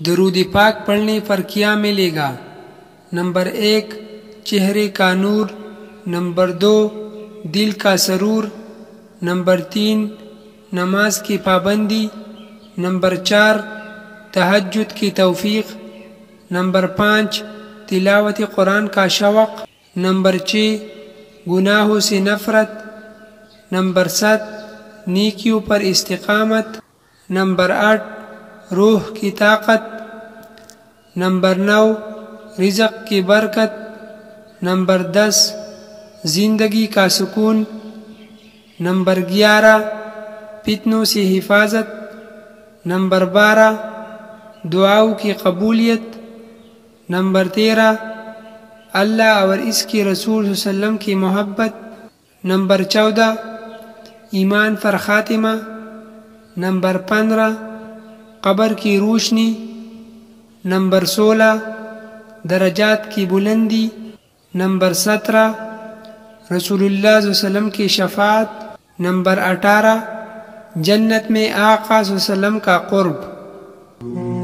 درود پاک پڑھنے پر کیا ملے گا؟ نمبر 1 چہرے کا نور، نمبر 2 دل کا سرور، نمبر 3 نماز کی پابندی، نمبر 4 تہجد کی توفیق، نمبر 5 تلاوت قرآن کا شوق، نمبر 6 گناہوں سے نفرت، نمبر 7 نیکیوں پر استقامت، نمبر 8 روح کی طاقت، نمبر 9 رزق کی برکت، نمبر 10 زندگی کا سکون، نمبر 11 فتنوں سے حفاظت، نمبر 12 دعاؤں کی قبولیت، نمبر 13 اللہ اور اس کے رسول صلی اللہ علیہ وسلم کی محبت، نمبر 14 ایمان پر خاتمہ، نمبر 15 قبر کی روشنی، نمبر 16 درجات کی بلندی، نمبر 17 رسول اللہ صلی اللہ علیہ وسلم کی شفاعت، نمبر 18 جنت میں آقا صلی اللہ علیہ وسلم کا قرب۔